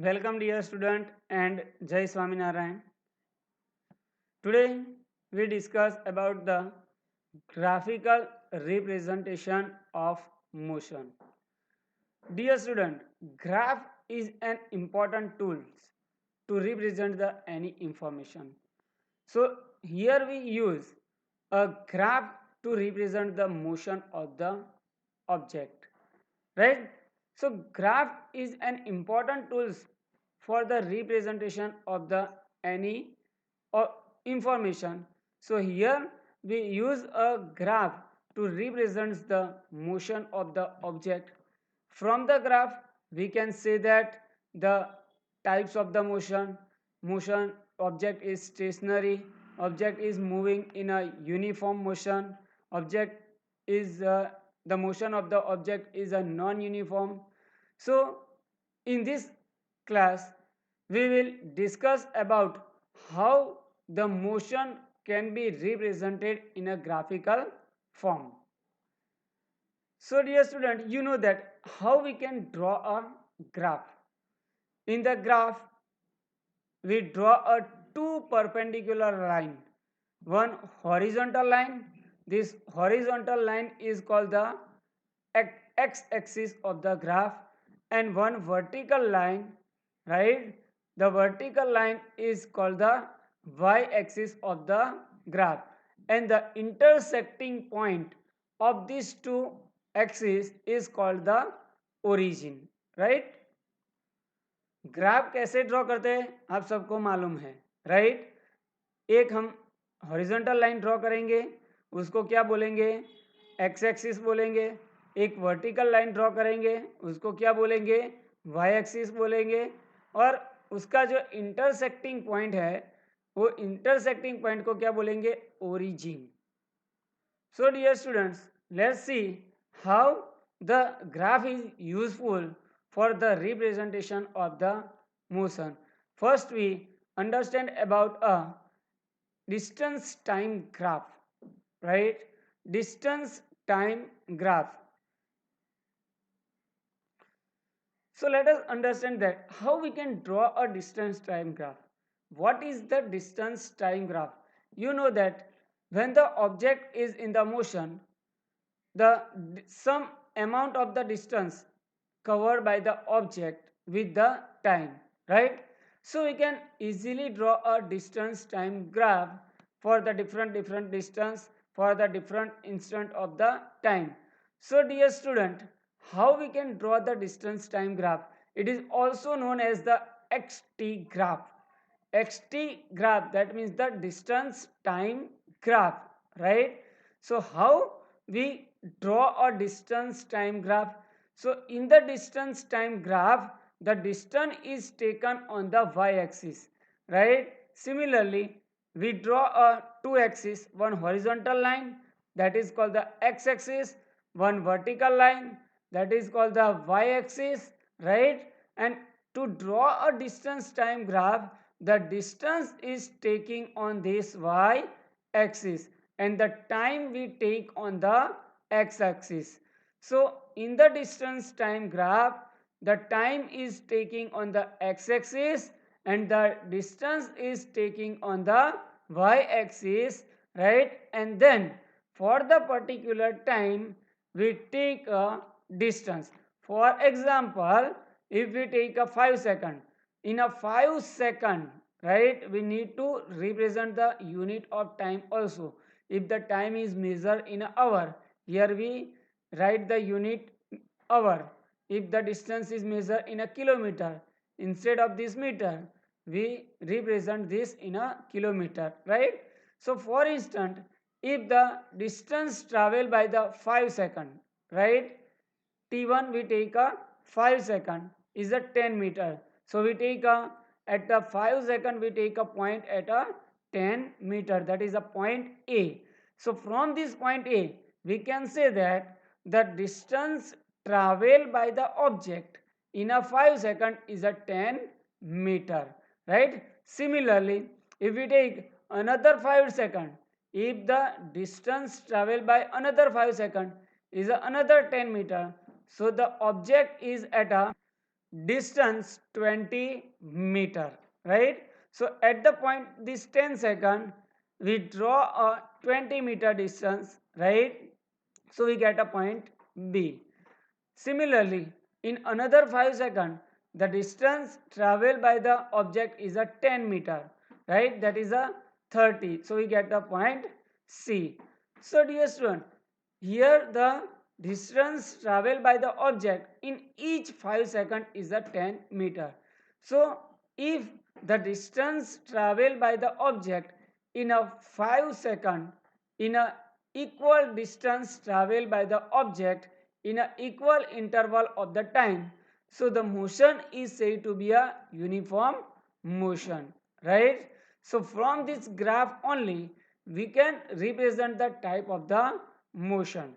Welcome dear student and Jai Swaminarayan. Today we discuss about the graphical representation of motion. Dear student, graph is an important tool to represent the any information. So here we use a graph to represent the motion of the object, right? So graph is an important tool for the representation of the any or information. So here we use a graph to represent the motion of the object. From the graph we can say that the types of the motion object is stationary, object is moving in a uniform motion, object is the motion of the object is a non-uniform. So in this class we will discuss about how the motion can be represented in a graphical form. So dear student, you know that how we can draw a graph. In the graph we draw a two perpendicular line, one horizontal line. This horizontal line is called the x-axis of the graph, and one vertical line, right? The vertical line is called the y-axis of the graph, and the intersecting point of these two axes is called the origin, right? Graph कैसे draw करते हैं आप सबको मालूम है, right? एक हम horizontal line draw करेंगे, उसको क्या बोलेंगे? एक्स एक्सिस बोलेंगे. एक वर्टिकल लाइन ड्रॉ करेंगे, उसको क्या बोलेंगे? वाई एक्सिस बोलेंगे. और उसका जो इंटरसेक्टिंग पॉइंट है वो इंटरसेक्टिंग पॉइंट को क्या बोलेंगे? Origin. So dear students, let's see how the graph is useful for the representation of the motion. First we understand about a distance time graph, right? Distance time graph. So let us understand that how we can draw a distance time graph. What is the distance time graph? You know that when the object is in the motion, the some amount of the distance covered by the object with the time, right? So we can easily draw a distance time graph for the different distance for the different instant of the time. So dear student, how we can draw the distance time graph? It is also known as the xt graph. Xt graph, that means the distance time graph, right? So how we draw a distance time graph? So in the distance time graph, the distance is taken on the y-axis, right? Similarly, we draw a two axis, one horizontal line that is called the x-axis, one vertical line that is called the y-axis, right? And to draw a distance time graph, the distance is taking on this y-axis and the time we take on the x-axis. So in the distance time graph, the time is taking on the x-axis and the distance is taking on the y-axis, right? And then for the particular time we take a distance. For example, if we take a 5 second, in a 5 second, right, we need to represent the unit of time also. If the time is measured in an hour, here we write the unit hour. If the distance is measured in a kilometer, instead of this meter we represent this in a kilometer, right? So for instance, if the distance traveled by the 5 second, right, t1 we take a 5 second is a 10 meter. So we take a at the 5 second we take a point at a 10 meter, that is a point A. So from this point A we can say that the distance traveled by the object in a 5 second is a 10 meter, right? Similarly, if we take another 5 second, if the distance traveled by another 5 second is another 10 meter, so the object is at a distance 20 meter, right? So at the point this 10 second, we draw a 20-meter distance, right? So we get a point B. Similarly, in another 5 seconds, the distance traveled by the object is a 10 meter, right? That is a 30. So we get the point C. So dear student, here the distance traveled by the object in each 5 seconds is a 10 meter. So if the distance traveled by the object in a 5 second in a equal distance traveled by the object in an equal interval of the time, so the motion is said to be a uniform motion, right? So from this graph only we can represent the type of the motion.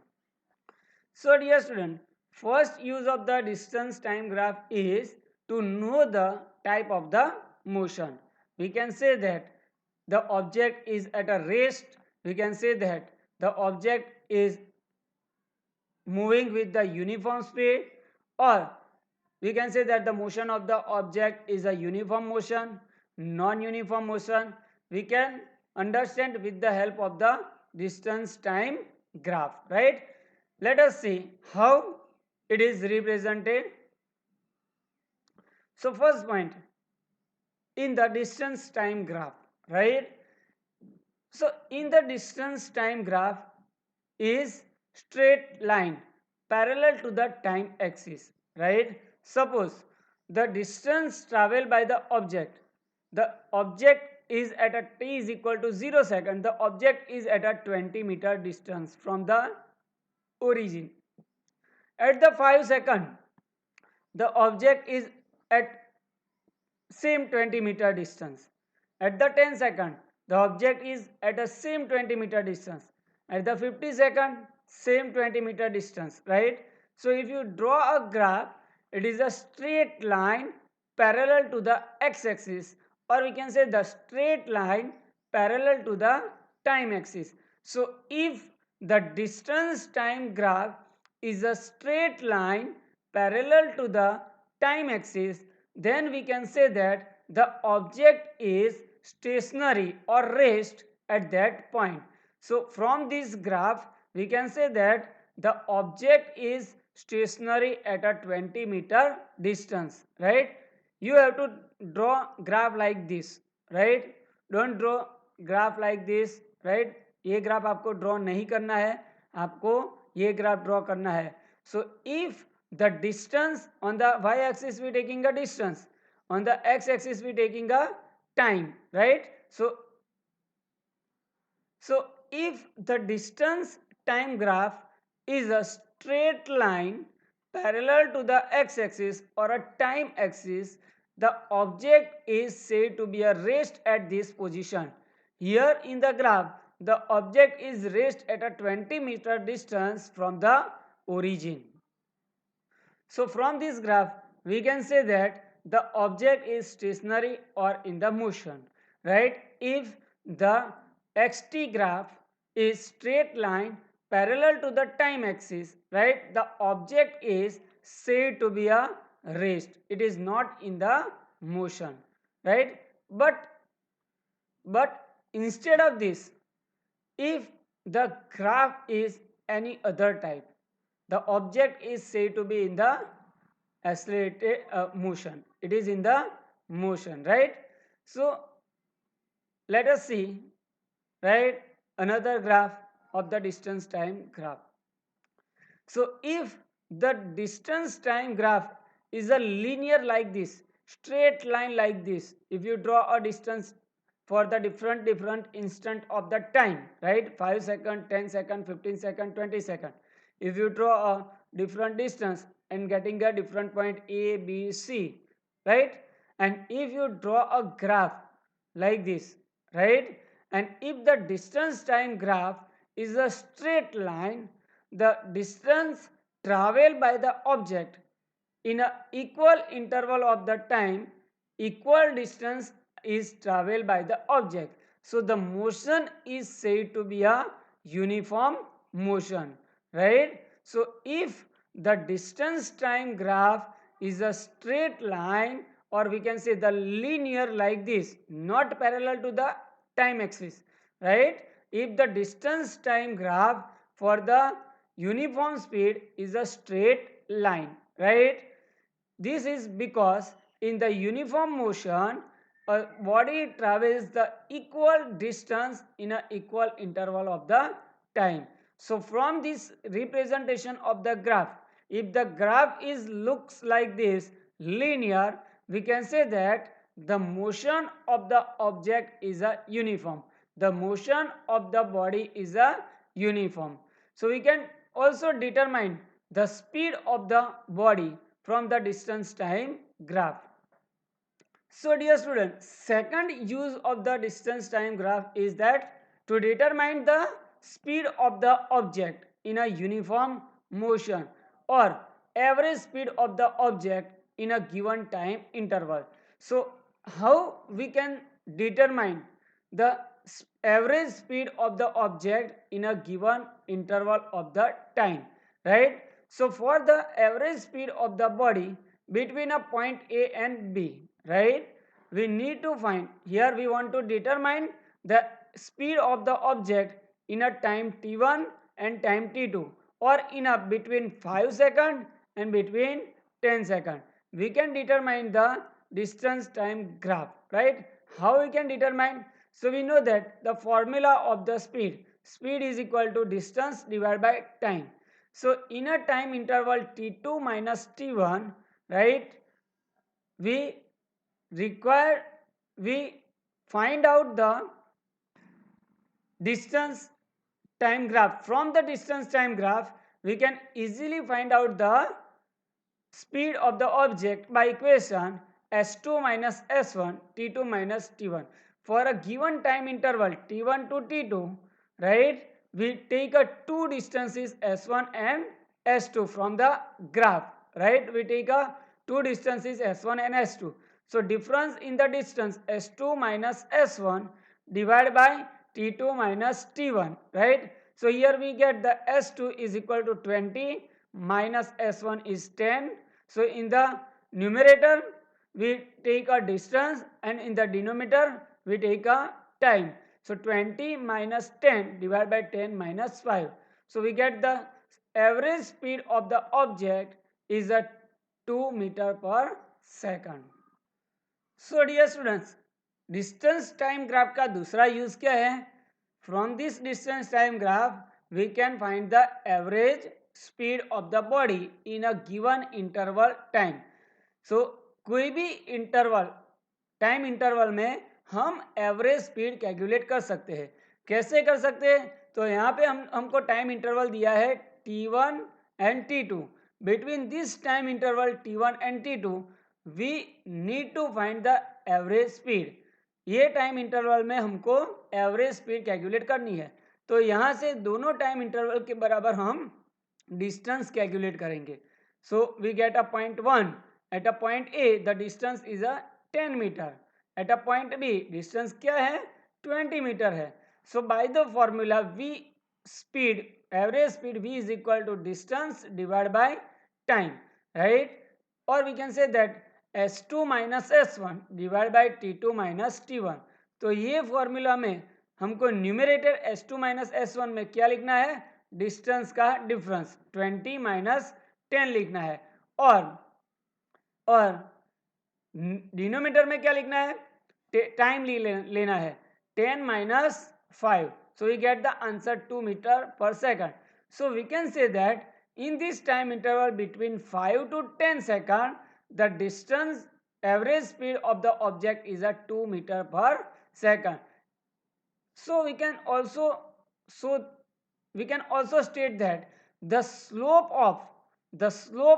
So dear student, first use of the distance time graph is to know the type of the motion. We can say that the object is at a rest. We can say that the object is moving with the uniform speed, or we can say that the motion of the object is a uniform motion, non-uniform motion. We can understand with the help of the distance time graph, right? Let us see how it is represented. So first point, in the distance time graph, right? So in the distance time graph is straight line parallel to the time axis, right? Suppose the distance traveled by the object is at a t is equal to 0 second, the object is at a 20-meter distance from the origin. At the 5 second, the object is at same 20-meter distance. At the 10 second, the object is at the same 20-meter distance. At the 50 second, same 20-meter distance, right? So if you draw a graph, it is a straight line parallel to the x-axis, or we can say the straight line parallel to the time axis. So if the distance time graph is a straight line parallel to the time axis, then we can say that the object is stationary or rest at that point. So from this graph we can say that the object is stationary at a 20-meter distance, right? You have to draw graph like this, right? Don't draw graph like this, right? ये graph आपको draw नहीं करना है, आपको ये graph draw करना है. So if the distance on the y-axis we taking a distance, on the x-axis we taking a time, right? So if the distance time graph is a straight line parallel to the x-axis or a time axis, the object is said to be a rest at this position. Here in the graph, the object is rest at a 20-meter distance from the origin. So from this graph, we can say that the object is stationary or in the motion, right? If the xt graph is straight line parallel to the time axis, right? The object is said to be a rest. It is not in the motion, right? But instead of this, if the graph is any other type, the object is said to be in the accelerated motion. It is in the motion, right? So let us see, right, another graph of the distance time graph. So if the distance time graph is a linear like this, straight line like this, if you draw a distance for the different instant of the time, right, 5 second, 10 second, 15 second, 20 second, if you draw a different distance and getting a different point a, b, c, right, and if you draw a graph like this, right, and if the distance time graph is a straight line, the distance traveled by the object in a equal interval of the time, equal distance is traveled by the object. So the motion is said to be a uniform motion, right? So if the distance time graph is a straight line, or we can say the linear like this, not parallel to the time axis, right? If the distance time graph for the uniform speed is a straight line, right? This is because in the uniform motion, a body travels the equal distance in an equal interval of the time. So from this representation of the graph, if the graph is looks like this linear, we can say that the motion of the object is a uniform. The motion of the body is a uniform. So we can also determine the speed of the body from the distance time graph. So dear students, second use of the distance time graph is that to determine the speed of the object in a uniform motion or average speed of the object in a given time interval. So how we can determine the average speed of the object in a given interval of the time, right? So for the average speed of the body between a point A and B, right, we need to find, here we want to determine the speed of the object in a time t1 and time t2, or in a between 5 second and between 10 second. We can determine the distance time graph, right? How we can determine? So we know that the formula of the speed is equal to distance divided by time. So in a time interval t2 minus t1, right, we require, we find out the distance time graph. From the distance time graph, we can easily find out the speed of the object by equation s2 minus s1 t2 minus t1 for a given time interval t1 to t2, right? We take a two distances s1 and s2 from the graph, right? We take a two distances s1 and s2. So difference in the distance s2 minus s1 divided by t2 minus t1, right? So here we get the s2 is equal to 20 minus s1 is 10. So in the numerator we take a distance and in the denominator we take a time. So 20 minus 10 divided by 10 minus 5. So we get the average speed of the object is a 2 meter per second. So dear students, distance time graph का दूसरा use क्या है? From this distance time graph we can find the average speed of the body in a given interval time. So कोई भी interval time interval में हम average speed calculate कर सकते हैं. कैसे कर सकते हैं? तो यहाँ पे हमको टाइम इंटरवल दिया है t1 and t2. Between this time interval t1 and t2 we need to find the average speed. ये टाइम इंटरवल में हमको एवरेज स्पीड कैलकुलेट करनी है. तो यहाँ से दोनों टाइम इंटरवल के बराबर हम डिस्टेंस कैलकुलेट करेंगे. So we get a point 1. At a point A the distance is a 10 metre. At a point B distance क्या है? 20 मीटर है. So by the formula v speed, average speed v is equal to distance divided by time, right? Or we can say that s2 minus s1 divided by t2 minus t1. तो ये formula में हमको numerator s2 minus s1 में क्या लिखना है? Distance का difference 20 minus 10 लिखना है. और डिनोमिनेटर में क्या लिखना है? टाइम लेना है 10 minus 5. So we get the answer 2 meter per second. So we can say that in this time interval between 5 to 10 second, the distance average speed of the object is a 2 meter per second. So we can also state that the slope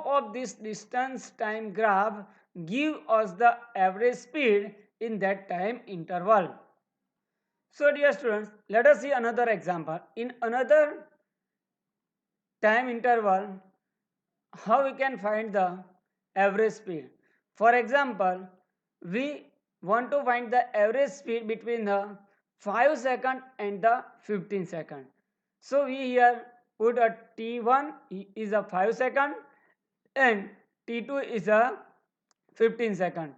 of this distance time graph give us the average speed in that time interval. So dear students, let us see another example. In another time interval, how we can find the average speed. For example, we want to find the average speed between the 5 second and the 15 second. So we here put a t1 is a 5 second and t2 is a 15 second,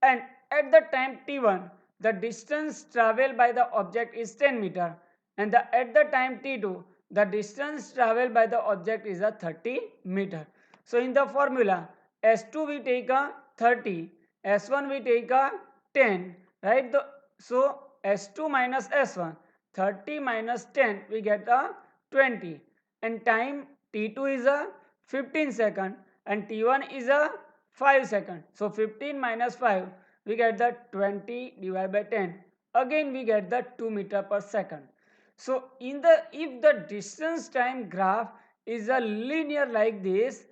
and at the time t1 the distance traveled by the object is 10 meter, and at the time t2 the distance traveled by the object is a 30 meter. So in the formula s2 we take a 30, s1 we take a 10, right? So s2 minus s1, 30 minus 10 we get a 20, and time t2 is a 15 second and t1 is a 5 second. So 15 minus 5 we get the 20 divided by 10. Again we get the 2 meter per second. So if the distance time graph is a linear like this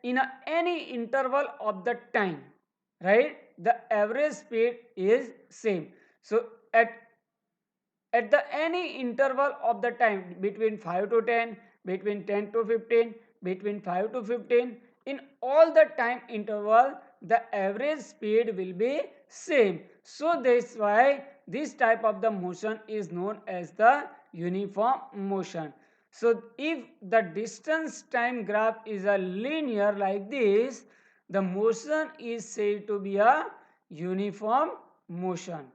in any interval of the time, right? The average speed is same. So at the any interval of the time between 5 to 10, between 10 to 15, between 5 to 15, in all the time interval the average speed will be same. So that's why this type of the motion is known as the uniform motion. So if the distance time graph is a linear like this, the motion is said to be a uniform motion.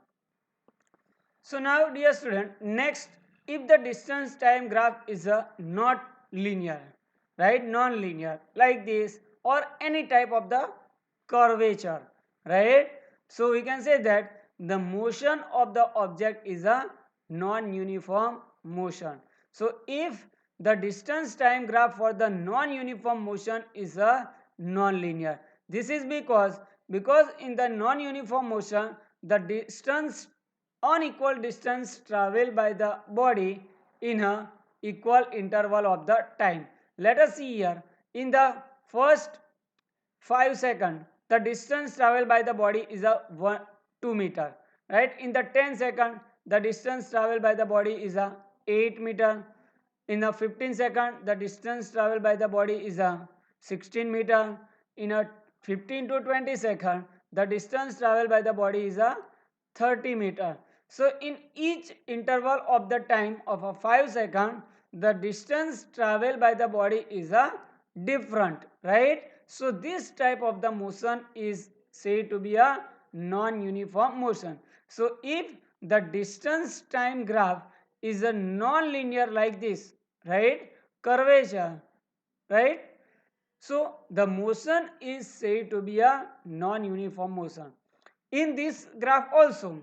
So now dear student, next, if the distance time graph is a not linear, right, non-linear like this, or any type of the curvature, right, so we can say that the motion of the object is a non-uniform motion. So if the distance time graph for the non-uniform motion is a non-linear, this is because in the non-uniform motion the distance unequal distance traveled by the body in a equal interval of the time. Let us see here, in the first 5 seconds the distance traveled by the body is a 2 meter, right? In the 10 seconds the distance traveled by the body is a 8 meter. In a 15 second the distance traveled by the body is a 16 meter. In a 15 to 20 second the distance traveled by the body is a 30 meter. So in each interval of the time of a 5 second the distance traveled by the body is a different, right? So this type of the motion is said to be a non-uniform motion. So if the distance time graph is a non-linear like this, right, curvature, right, so the motion is said to be a non-uniform motion. In this graph also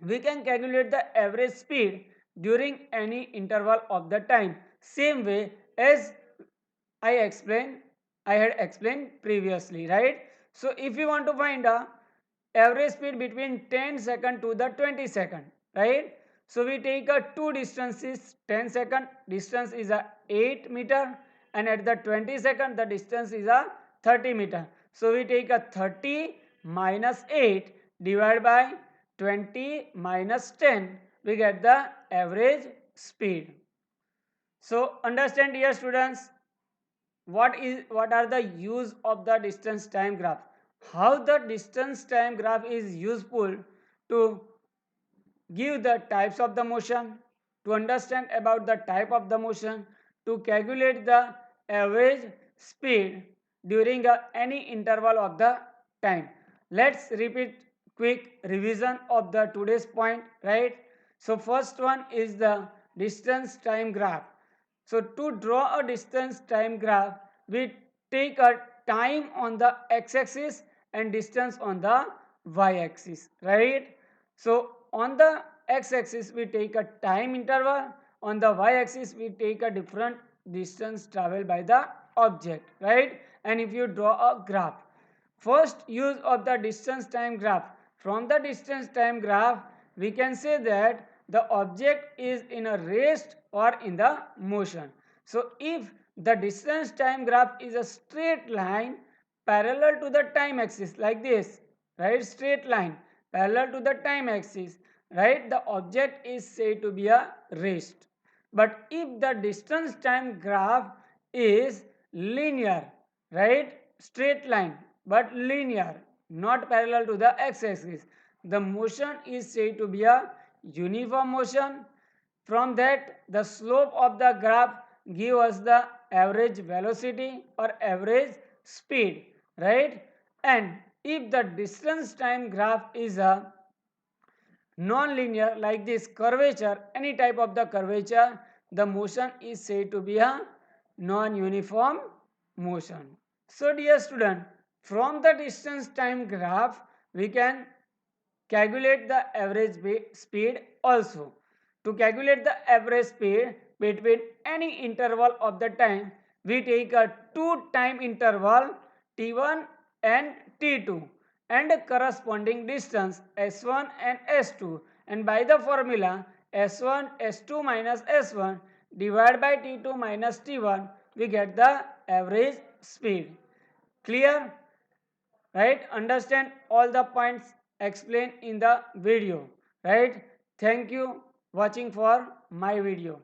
we can calculate the average speed during any interval of the time, same way as I had explained previously, right? So if you want to find a average speed between 10 second to the 20 second, right? So we take a two distances, 10 second distance is a 8 meter, and at the 20 second the distance is a 30 meter. So we take a 30 minus 8 divided by 20 minus 10, we get the average speed. So understand dear students, what are the use of the distance time graph, how the distance time graph is useful to give the types of the motion, to understand about the type of the motion, to calculate the average speed during any interval of the time. Let's repeat quick revision of the today's point, right? So first one is the distance time graph. So to draw a distance time graph, we take a time on the x-axis and distance on the y-axis, right? So on the x-axis we take a time interval, on the y-axis we take a different distance traveled by the object, right? And if you draw a graph, first use of the distance time graph. From the distance time graph we can say that the object is in a rest or in the motion. So if the distance time graph is a straight line parallel to the time axis like this, right, straight line parallel to the time axis, right, the object is said to be a rest. But if the distance time graph is linear, right, straight line but linear, not parallel to the x-axis, the motion is said to be a uniform motion. From that the slope of the graph give us the average velocity or average speed. right? And if the distance time graph is a non-linear like this curvature, any type of the curvature, the motion is said to be a non-uniform motion. So dear student, from the distance time graph we can calculate the average speed also. To calculate the average speed between any interval of the time, we take a two time interval t1 and t2 and a corresponding distance s1 and s2, and by the formula s1 s2 minus s1 divided by t2 minus t1 we get the average speed. Clear? Right? Understand all the points explained in the video, right? Thank you watching for my video.